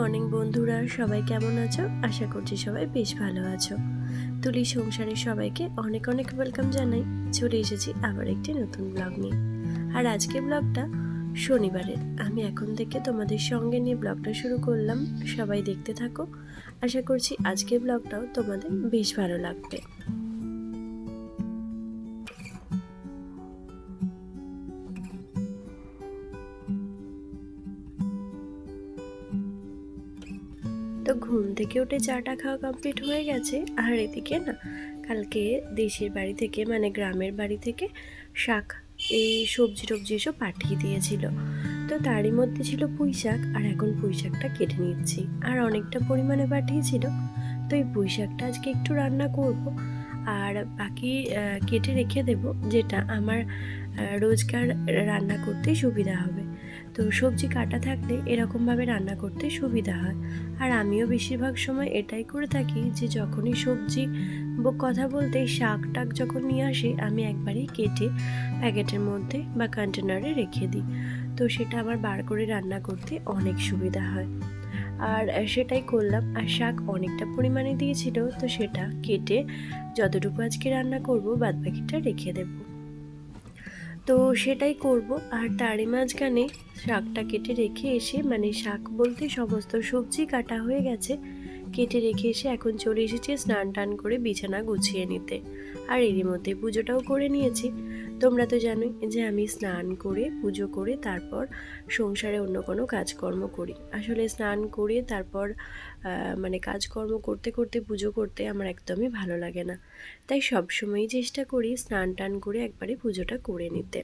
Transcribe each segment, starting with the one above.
Morning বন্ধুরা, সবাই কেমন আছো? আশা করছি সবাই বেশ ভালো আছো। তুলি সংসারের সবাইকে অনেক অনেক ওয়েলকাম জানাই। চলে এসেছি আবার একটি নতুন ব্লগ নিয়ে। আর আজকে ব্লগটা শনিবারের। আমি এখন থেকে তোমাদের সঙ্গে নিয়ে ব্লগটা শুরু করলাম। সবাই দেখতে থাকো। আশা করছি আজকের ব্লগটাও তোমাদের বেশ ভালো লাগবে। তো ঘুম থেকে উঠে চাটা খাওয়া কমপ্লিট হয়ে গেছে। আর এদিকে না, কালকে দেশের বাড়ি থেকে মানে গ্রামের বাড়ি থেকে শাক, এই সবজি টবজি এসব পাঠিয়ে দিয়েছিল। তো তারই মধ্যে ছিল পুঁই শাক, আর এখন পুঁই শাকটা কেটে নিচ্ছি। আর অনেকটা পরিমাণে পাঠিয়েছিল, তো এই পুঁই শাকটা আজকে একটু রান্না করব। আর বাকি কেটে রেখে দেব, যেটা আমার রোজকার রান্না করতে সুবিধা হবে। তো সবজি কাটা থাকলে এরকমভাবে রান্না করতে সুবিধা হয়। আর আমিও বেশিরভাগ সময় এটাই করে থাকি, যে যখনই সবজি কথা বলতে শাক টাক যখন নিয়ে আসি, আমি একবারেই কেটে প্যাকেটের মধ্যে বা কন্টেনারে রেখে দিই। তো সেটা আমার বার করে রান্না করতে অনেক সুবিধা হয়। আর সেটাই করলাম। আর শাক অনেকটা পরিমাণে দিয়েছিল, তো সেটা কেটে যতটুকু আজকে রান্না করব বাদবাকিটা রেখে দেব। তো সেটাই করব। আর তারই মাঝখানে শাকটা কেটে রেখে এসে, মানে শাক বলতে সমস্ত সবজি কাটা হয়ে গেছে, কেটে রেখে এসে এখন চলে এসেছি স্নান টান করে বিছানা গুছিয়ে নিতে। আর এরই মধ্যে পুজোটাও করে নিয়েছি। তোমরা তো জানোই যে আমি স্নান করে পুজো করে তারপর সংসারে অন্য কোনো কাজকর্ম করি। আসলে স্নান করে তারপর মানে কাজকর্ম করতে করতে পুজো করতে আমার একদমই ভালো লাগে না। তাই সবসময়ই চেষ্টা করি স্নান টান করে একবারে পুজোটা করে নিতে।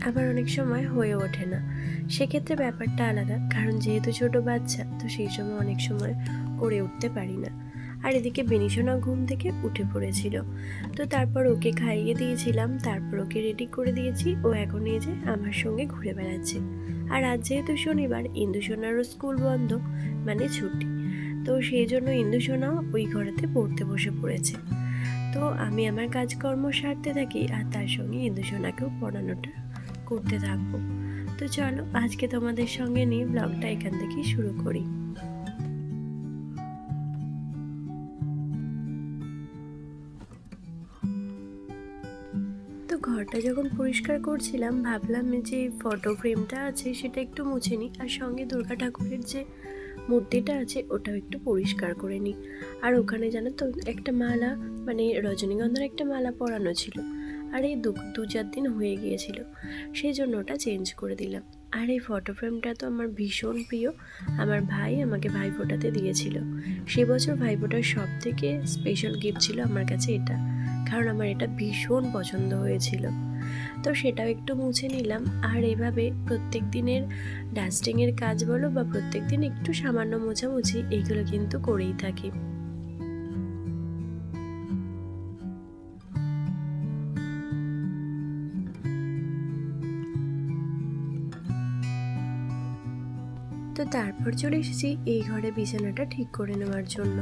আবার অনেক সময় হয়ে ওঠে না, সেক্ষেত্রে ব্যাপারটা আলাদা, কারণ যেহেতু ছোট বাচ্চা, তো সেই সময় অনেক সময় করে উঠতে পারি না। আর এদিকে বেনিসোনা ঘুম থেকে উঠে পড়েছিল, তো তারপর ওকে খাইয়ে দিয়েছিলাম, তারপর ওকে রেডি করে দিয়েছি। ও এখন এই যে আমার সঙ্গে ঘুরে বেড়াচ্ছে। আর আজ যেহেতু শনিবার, ইন্দুসোনারও স্কুল বন্ধ, মানে ছুটি। তো সেই জন্য ইন্দুসোনাও ওই ঘরেতে পড়তে বসে পড়েছে। তো আমি আমার কাজকর্ম সারতে থাকি, আর তার সঙ্গে ইন্দুসোনাকেও পড়ানোটা করতে থাকবো। তো চলো আজকে তোমাদের সঙ্গে নিয়ে ব্লগটা এখান থেকেই শুরু করি। তো ঘরটা যখন পরিষ্কার করছিলাম, ভাবলাম যে ফটো ফ্রেমটা আছে সেটা একটু মুছে নিই, আর সঙ্গে দুর্গা ঠাকুরের যে মূর্তিটা আছে ওটাও একটু পরিষ্কার করে নিই। আর ওখানে জানো তো একটা মালা, মানে রজনীগন্ধার একটা মালা পরানো ছিল, আর এই দু চার দিন হয়ে গিয়েছিল, সেই জন্য ওটা চেঞ্জ করে দিলাম। আর এই ফটো ফ্রেমটা তো আমার ভীষণ প্রিয়। আমার ভাই আমাকে ভাইফোঁটাতে দিয়েছিল। সে বছর ভাইফোঁটার সব থেকে স্পেশাল গিফট ছিল আমার কাছে এটা, কারণ আমার এটা ভীষণ পছন্দ হয়েছিল। তো সেটাও একটু মুছে নিলাম। আর এইভাবে প্রত্যেক দিনের ডাস্টিংয়ের কাজ বলো বা প্রত্যেক দিন একটু সামান্য মোছামুছি, এইগুলো কিন্তু করেই থাকি। তো তারপর চলে এসেছি এই ঘরে বিছানাটা ঠিক করে নেওয়ার জন্য।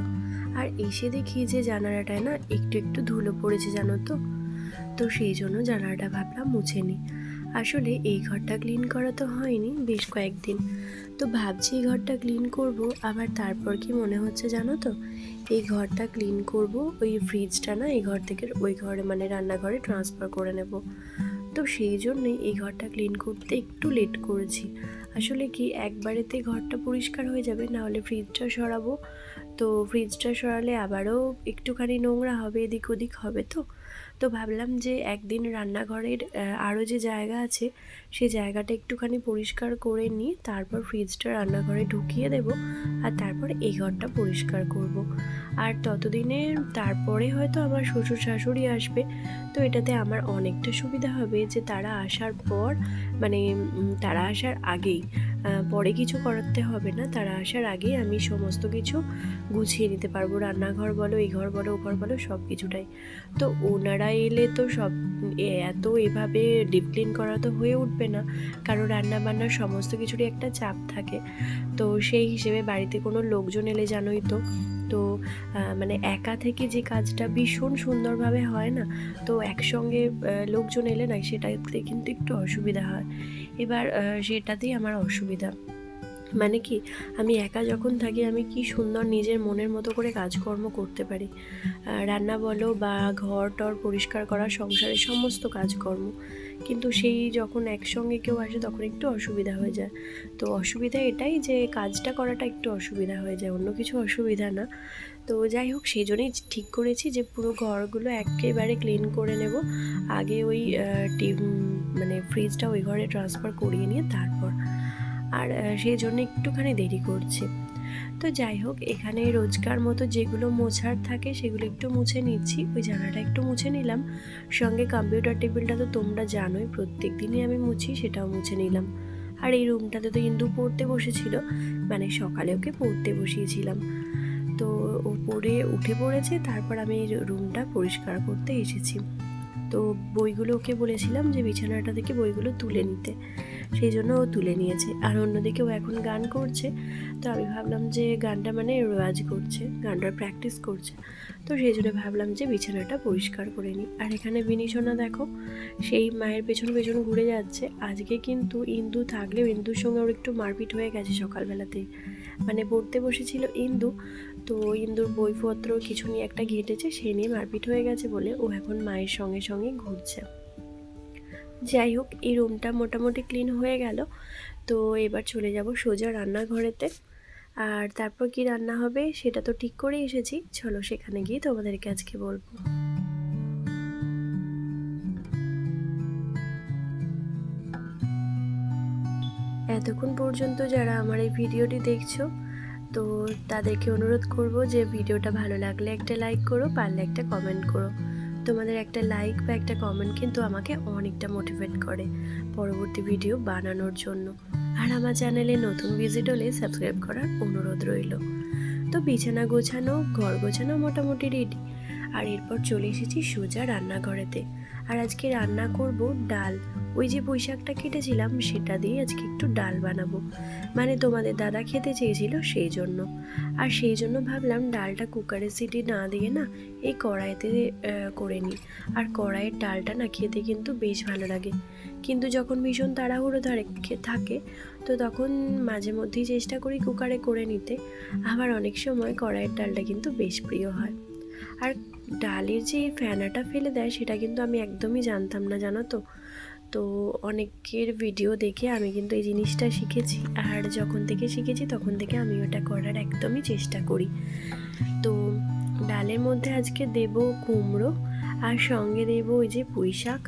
আর এসে দেখি যে জানালাটায় না একটু একটু ধুলো পড়েছে, জানো তো। তো সেই জন্য জানালাটা ভাবলাম মুছে নিই। আসলে এই ঘরটা ক্লিন করা তো হয়নি বেশ কয়েকদিন। তো ভাবছি এই ঘরটা ক্লিন করব, আবার তারপর কি মনে হচ্ছে জানো তো, এই ঘরটা ক্লিন করব, ওই ফ্রিজটা না এই ঘর থেকে ওই ঘরে মানে রান্নাঘরে ট্রান্সফার করে নেব। তো সেই জন্যই এই ঘরটা ক্লিন করতে একটু লেট করেছি। আসলে কি একবারেতে ঘরটা পরিষ্কার হয়ে যাবে, না হলে ফ্রিজটা সরাবো। তো ফ্রিজটা সরালে আবারও একটুখানি নোংরা হবে, এদিক ওদিক হবে। তো তো ভাবলাম যে একদিন রান্নাঘরের আরও যে জায়গা আছে সেই জায়গাটা একটুখানি পরিষ্কার করে নিয়ে তারপর ফ্রিজটা রান্নাঘরে ঢুকিয়ে দেব, আর তারপর এই ঘরটা পরিষ্কার করব। আর ততদিনে তারপরে হয়তো আমার শ্বশুর শাশুড়ি আসবে। তো এটাতে আমার অনেকটা সুবিধা হবে যে তারা আসার পর, মানে তারা আসার আগেই, পরে কিছু করাতে হবে না, তারা আসার আগেই আমি সমস্ত কিছু গুছিয়ে নিতে পারবো। রান্নাঘর বলো, এই ঘর বলো, ও ঘর বলো, সব কিছুটাই। তো ওনারা এলে তো সব এত এভাবে ডিপ ক্লিন করা তো হয়ে উঠবে না, কারণ রান্না বান্নার সমস্ত কিছুরই একটা চাপ থাকে। তো সেই হিসেবে বাড়িতে কোনো লোকজন এলে জানোই তো, তো মানে একা থেকে যে কাজটা ভীষণ সুন্দরভাবে হয় না, তো একসঙ্গে লোকজন এলে না সেটাতে কিন্তু একটু অসুবিধা হয়। এবার সেটাতেই আমার অসুবিধা। মানে কি, আমি একা যখন থাকি আমি কি সুন্দর নিজের মনের মতো করে কাজকর্ম করতে পারি, রান্না বলো বা ঘর টর পরিষ্কার করা, সংসারের সমস্ত কাজকর্ম। কিন্তু সেই যখন একসঙ্গে কেউ আসে তখন একটু অসুবিধা হয়ে যায়। তো অসুবিধা এটাই যে কাজটা করাটা একটু অসুবিধা হয়ে যায়, অন্য কিছু অসুবিধা না। তো যাই হোক, সেই জন্যই ঠিক করেছি যে পুরো ঘরগুলো একেবারে ক্লিন করে নেব। আগে ওই মানে ফ্রিজটা ওই ঘরে ট্রান্সফার করিয়ে নিয়ে তারপর, আর সেই জন্য একটুখানি দেরি করছি। তো যাই হোক, এখানে রোজকার মতো যেগুলো মোছার থাকে সেগুলো একটু মুছে নিচ্ছি। ওই জায়গাটা একটু মুছে নিলাম, সঙ্গে কম্পিউটার টেবিলটা তো তোমরা জানোই প্রত্যেক দিনই আমি মুছি, সেটাও মুছে নিলাম। আর এই রুমটাতে তো ইন্দু পড়তে বসেছিল, মানে সকালে ওকে পড়তে বসিয়েছিলাম। তো ও পড়ে উঠে পড়েছে, তারপর আমি এই রুমটা পরিষ্কার করতে এসেছি। তো বইগুলো ওকে বলেছিলাম যে বিছানাটা থেকে বইগুলো তুলে নিতে, সেই জন্য ও তুলে নিয়েছে। আর অন্যদিকে ও এখন গান করছে, তো আমি ভাবলাম যে গানটা মানে রেওয়াজ করছে, গানটার প্র্যাকটিস করছে, তো সেই জন্য ভাবলাম যে বিছানাটা পরিষ্কার করে নিই। আর এখানে বিনিশোনা দেখো, সেই মায়ের পেছন পেছন ঘুরে যাচ্ছে। আজকে কিন্তু ইন্দু থাকলেও ইন্দুর সঙ্গে ওর একটু মারপিট হয়ে গেছে সকালবেলাতেই, মানে পড়তে বসেছিল ইন্দু, তো ইন্দুর বইপত্র কিছু নিয়ে একটা ঘেটেছে, সেই নিয়ে মারপিট হয়ে গেছে বলে ও এখন মায়ের সঙ্গে সঙ্গে ঘুরছে। যাই হোক, এই রুমটা মোটামুটি ক্লিন হয়ে গেল। তো এবার চলে যাব সোজা রান্নাঘরেতে, আর তারপর কি রান্না হবে সেটা তো ঠিক করে এসেছি, চলো সেখানে গিয়ে তোমাদেরকে আজকে বলবো। এতক্ষণ পর্যন্ত যারা আমার এই ভিডিওটি দেখছো, তো তাদেরকে অনুরোধ করব যে ভিডিওটা ভালো লাগলে একটা লাইক করো, পারলে একটা কমেন্ট করো। তোমাদের একটা লাইক বা একটা কমেন্ট কিন্তু আমাকে অনেকটা মোটিভেট করে পরবর্তী ভিডিও বানানোর জন্য। আর আমার চ্যানেলে নতুন ভিজিট হলে সাবস্ক্রাইব করার অনুরোধ রইল। তো বিছানা গোছানো, ঘর গোছানো মোটামুটি রেডি, আর এরপর চলে এসেছি সোজা রান্নাঘরেতে। আর আজকে রান্না করব ডাল। ওই যে পুঁইশাকটা কেটেছিলাম সেটা দিয়ে আজকে একটু ডাল বানাবো, মানে তোমাদের দাদা খেতে চেয়েছিল সেই জন্য। আর সেই জন্য ভাবলাম ডালটা কুকারে সিটি না দিয়ে না এই কড়াইতে করে নিই। আর কড়াইয়ের ডালটা না খেতে কিন্তু বেশ ভালো লাগে, কিন্তু যখন ভীষণ তাড়াহুড়ো থাকে তো তখন মাঝে মধ্যেই চেষ্টা করি কুকারে করে নিতে। আবার অনেক সময় কড়াইয়ের ডালটা কিন্তু বেশ প্রিয় হয়। আর ডালের যে ফেনাটা ফেলে দেয় সেটা কিন্তু আমি একদমই জানতাম না, জানো তো। তো অনেকের ভিডিও দেখে আমি কিন্তু এই জিনিসটা শিখেছি, আর যখন থেকে শিখেছি তখন থেকে আমি ওটা করার একদমই চেষ্টা করি। তো ডালের মধ্যে আজকে দেব কুমড়ো, আর সঙ্গে দেব ওই যে পুঁই শাক।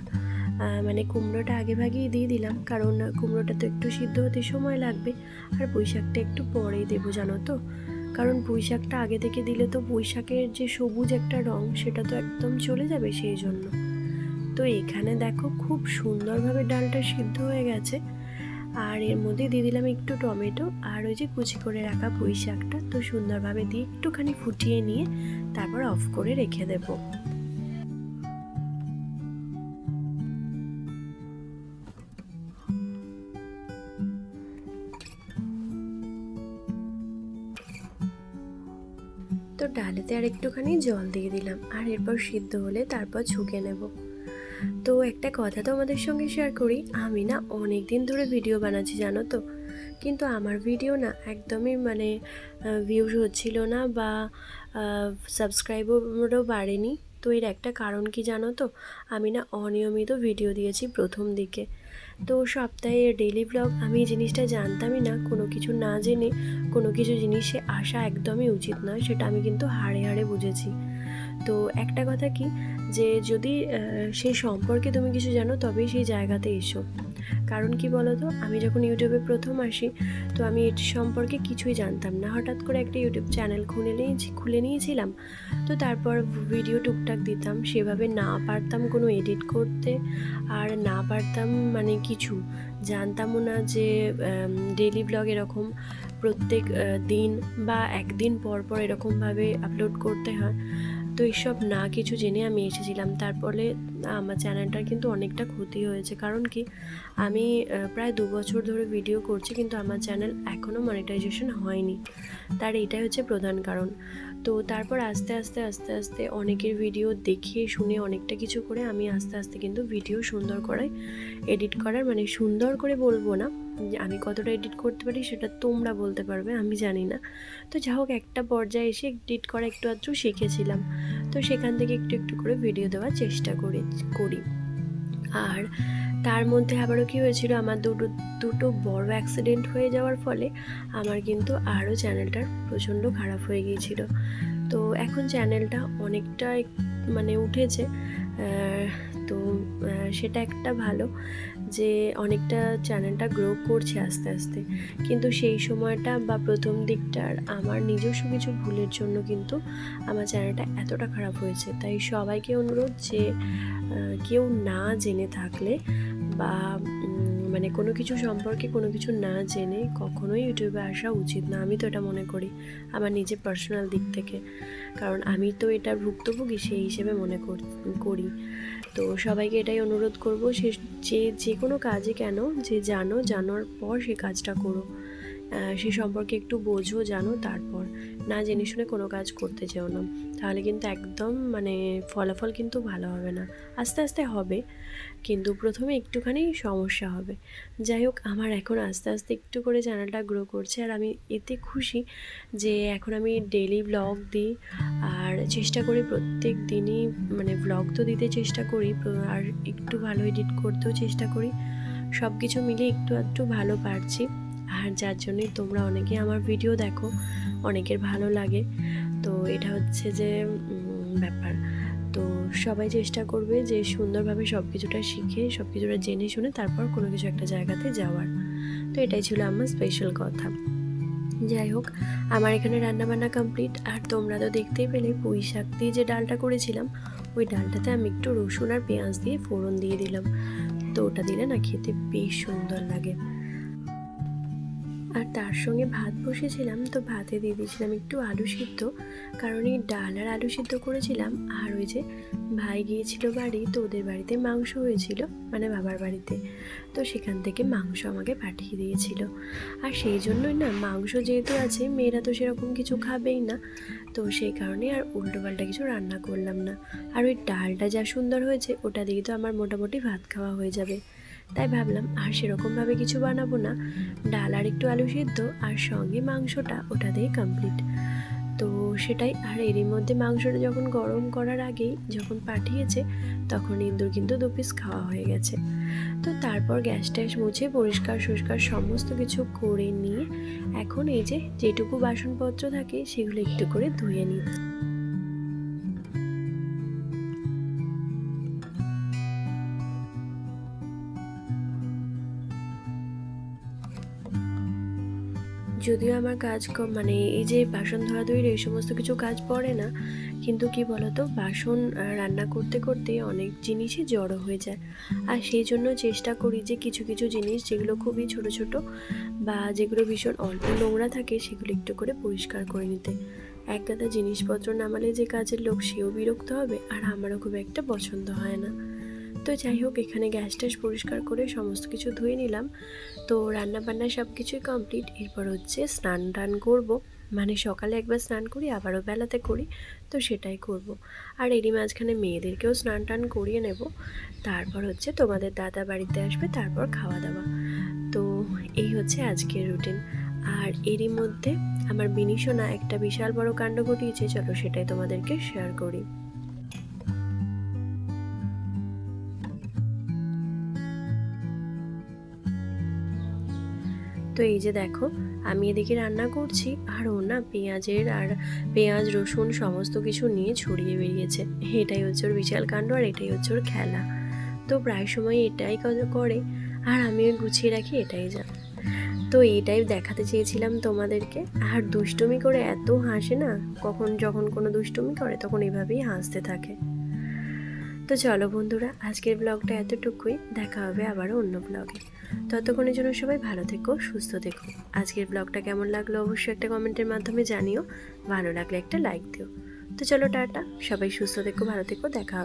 মানে কুমড়োটা আগে ভাগেই দিয়ে দিলাম, কারণ কুমড়োটা তো একটু সিদ্ধ হতে সময় লাগবে, আর পুঁই শাকটা একটু পরেই দেবো, জানো তো। কারণ পুঁই শাকটা আগে থেকে দিলে তো পুঁই শাকের যে সবুজ একটা রং সেটা তো একদম চলে যাবে, সেই জন্য। তো এখানে দেখো খুব সুন্দরভাবে ডালটা সিদ্ধ হয়ে গেছে, আর এর মধ্যে দিয়ে দিলাম একটু টমেটো আর ওই যে কুচি করে রাখা পুঁই শাকটা। তো সুন্দরভাবে দিয়ে একটুখানি ফুটিয়ে নিয়ে তারপর অফ করে রেখে দেবো। তো ডালেতে আর একটুখানি জল দিয়ে দিলাম, আর এরপর সিদ্ধ হলে তারপর ঝুঁকে নেব। তো একটা কথা তোমাদের সঙ্গে শেয়ার করি, আমি না অনেক দিন ধরে ভিডিও বানাচ্ছি, জানো তো, কিন্তু আমার ভিডিও না একদমই মানে ভিউজ হচ্ছিল না, বা সাবস্ক্রাইবারও বাড়েনি। তো এর একটা কারণ কি জানো তো, আমি না অনিয়মিত ভিডিও দিয়েছি প্রথম দিকে। তো সপ্তাহে ডেইলি ব্লগ, আমি এই জিনিসটা জানতামই না। কোনো কিছু না জেনে কোনো কিছু জিনিসে আসা একদমই উচিত নয়, সেটা আমি কিন্তু হাড়ে হাড়ে বুঝেছি। তো একটা কথা কি, যে যদি সেই সম্পর্কে তুমি কিছু জানো তবেই সেই জায়গাতে এসো। কারণ কি বলো তো, আমি যখন ইউটিউবে প্রথম আসি তো আমি এটি সম্পর্কে কিছুই জানতাম না। হঠাৎ করে একটা ইউটিউব চ্যানেল খুলে নিয়েছিলাম। তো তারপর ভিডিও টুকটাক দিতাম, সেভাবে না পারতাম কোনো এডিট করতে, আর না পারতাম মানে কিছু জানতামও না যে ডেইলি ব্লগ এরকম প্রত্যেক দিন বা একদিন পর পর এরকমভাবে আপলোড করতে হয়। তো এইসব না কিছু জেনে আমি এসেছিলাম। তারপরে আমার চ্যানেলটার কিন্তু অনেকটা ক্ষতি হয়েছে। কারণ কি, আমি প্রায় 2 বছর ধরে ভিডিও করছি, কিন্তু আমার চ্যানেল এখনও মনিটাইজেশন হয়নি। তার এটাই হচ্ছে প্রধান কারণ। তো তারপর আস্তে আস্তে অনেকের ভিডিও দেখে শুনে অনেকটা কিছু করে আমি আস্তে আস্তে কিন্তু ভিডিও সুন্দর করে এডিট করার, মানে সুন্দর করে বলবো না, আমি কতটা এডিট করতে পারি সেটা তোমরা বলতে পারবে, আমি জানি না। তো যা হোক, একটা পর্যায়ে এসে এডিট করা একটু আধটু শিখেছিলাম। তো সেখান থেকে একটু একটু করে ভিডিও দেওয়ার চেষ্টা করি। আর তার মধ্যে আবারও কী হয়েছিল, আমার দুটো বড় অ্যাক্সিডেন্ট হয়ে যাওয়ার ফলে আমার কিন্তু আরও চ্যানেলটার প্রচণ্ড খারাপ হয়ে গিয়েছিল। তো এখন চ্যানেলটা অনেকটা মানে উঠেছে। তো সেটা একটা ভালো যে অনেকটা চ্যানেলটা গ্রো করছে আস্তে আস্তে। কিন্তু সেই সময়টা বা প্রথম দিকটার আমার নিজস্ব কিছু ভুলের জন্য কিন্তু আমার চ্যানেলটা এতটা খারাপ হয়েছে। তাই সবাইকে অনুরোধ যে কেউ না জেনে থাকলে বা মানে কোনো কিছু সম্পর্কে কোনো কিছু না জেনে কখনোই ইউটিউবে আসা উচিত না। আমি তো এটা মনে করি আমার নিজের পার্সোনাল দিক থেকে, কারণ আমি তো এটার ভুক্তভোগী সেই হিসেবে মনে করি। তো সবাইকে এটাই অনুরোধ করব, যে কোনো কাজে কেন যে জানার পর সে কাজটা করো, সে সম্পর্কে একটু বোঝো, জানো, তারপর না জেনে শুনে কোনো কাজ করতে যেও না। তাহলে কিন্তু একদম মানে ফলাফল কিন্তু ভালো হবে না। আস্তে আস্তে হবে, কিন্তু প্রথমে একটুখানি সমস্যা হবে। যাই হোক, আমার এখন আস্তে আস্তে একটু করে চ্যানেলটা গ্রো করছে, আর আমি এতে খুশি যে এখন আমি ডেইলি ব্লগ দিই। আর চেষ্টা করি প্রত্যেক দিনই মানে ব্লগ তো দিতে চেষ্টা করি, আর একটু ভালো এডিট করতেও চেষ্টা করি। সব কিছু মিলিয়ে একটু আধটু ভালো পারছি। আর যার জন্যই তোমরা অনেকে আমার ভিডিও দেখো, অনেকের ভালো লাগে। তো এটা হচ্ছে যে ব্যাপার। তো সবাই চেষ্টা করবে যে সুন্দরভাবে সব কিছুটা শিখে, সব কিছুটা জেনে শুনে তারপর কোনো কিছু একটা জায়গাতে যাওয়ার। তো এটাই ছিল আমার স্পেশাল কথা। যাই হোক, আমার এখানে রান্নাবান্না কমপ্লিট। আর তোমরা তো দেখতেই পেলে পুঁই শাক দিয়ে যে ডালটা করেছিলাম, ওই ডালটাতে আমি একটু রসুন আর পেঁয়াজ দিয়ে ফোড়ন দিয়ে দিলাম। তো ওটা দিলে না খেতে বেশ সুন্দর লাগে। আর তার সঙ্গে ভাত বসেছিলাম, তো ভাতে দিয়ে দিয়েছিলাম একটু আলু সিদ্ধ, কারণ এই ডাল আর আলু সিদ্ধ করেছিলাম। আর ওই যে ভাই গিয়েছিল বাড়ি, তো ওদের বাড়িতে মাংস হয়েছিল, মানে বাবার বাড়িতে, তো সেখান থেকে মাংস আমাকে পাঠিয়ে দিয়েছিল। আর সেই জন্যই না, মাংস যেহেতু আছে, মেয়েরা তো সেরকম কিছু খাবেই না, তো সেই কারণে আর উল্টোপাল্টা কিছু রান্না করলাম না। আর ওই ডালটা যা সুন্দর হয়েছে, ওটা দিয়ে তো আমার মোটামুটি ভাত খাওয়া হয়ে যাবে। তাই ভাবলাম আর সেরকমভাবে কিছু বানাবো না, ডাল আর একটু আলু সিদ্ধ আর সঙ্গে মাংসটা, ওটা দিয়ে কমপ্লিট। তো সেটাই। আর এরই মধ্যে মাংসটা যখন গরম করার আগেই যখন পাঠিয়েছে, তখন ইন্দুর কিন্তু 2 পিস খাওয়া হয়ে গেছে। তো তারপর গ্যাস ট্যাস মুছে পরিষ্কার সমস্ত কিছু করে নিয়ে এখন এই যে যেটুকু বাসনপত্র থাকে সেগুলো একটু করে ধুয়ে নিই। যদিও আমার কাজ কম, মানে এই যে বাসন ধোয়াধুয়ির এই সমস্ত কিছু কাজ পড়ে না, কিন্তু কি বলতো, বাসন রান্না করতে করতে অনেক জিনিসই জড়ো হয়ে যায়। আর সেই জন্য চেষ্টা করি যে কিছু কিছু জিনিস যেগুলো খুবই ছোট ছোট বা যেগুলো ভীষণ অল্প নোংরা থাকে, সেগুলো একটু করে পরিষ্কার করে নিতে। এক গাদা জিনিসপত্র নামালে যে কাজের লোক, সেও বিরক্ত হবে, আর আমারও খুব একটা পছন্দ হয় না। তো যাই হোক, এখানে গ্যাস ট্যাস পরিষ্কার করে সমস্ত কিছু ধুয়ে নিলাম। তো রান্নাবান্না সব কিছুই কমপ্লিট। এরপর হচ্ছে স্নান টান করবো, মানে সকালে একবার স্নান করি, আবারও বেলাতে করি, তো সেটাই করব। আর এরই মাঝখানে মেয়েদেরকেও স্নান টান করিয়ে নেব। তারপর হচ্ছে তোমাদের দাদা বাড়িতে আসবে, তারপর খাওয়া দাওয়া। তো এই হচ্ছে আজকের রুটিন। আর এরই মধ্যে আমার বিনিশোনা একটা বিশাল বড় কাণ্ড ঘটিয়েছে, চলো সেটাই তোমাদেরকে শেয়ার করি। তো এই যে দেখো, আমি এদিকে রান্না করছি, আর ও না পেঁয়াজ রসুন সমস্ত কিছু নিয়ে ছড়িয়ে বেরিয়েছে। এটাই হচ্ছে ওর বিশাল কাণ্ড, আর এটাই হচ্ছে ওর খেলা। তো প্রায় সময় এটাই করে, আর আমিও গুছিয়ে রাখি, এটাই যা। তো এটাই দেখাতে চেয়েছিলাম তোমাদেরকে। আর দুষ্টুমি করে এত হাসে না, যখন কোনো দুষ্টুমি করে তখন এভাবেই হাসতে থাকে। তো চলো বন্ধুরা, আজকের ব্লগটা এতটুকুই। দেখা হবে আবারও অন্য ব্লগে। ততক্ষণের জন্য সবাই ভালো থেকো, সুস্থ থেকো। আজকের ব্লগটা কেমন লাগলো অবশ্যই একটা কমেন্টের মাধ্যমে জানিও। ভালো লাগলে একটা লাইক দিও। তো চলো টাটা, সবাই সুস্থ থেকো, ভালো থেকো, দেখা হবে।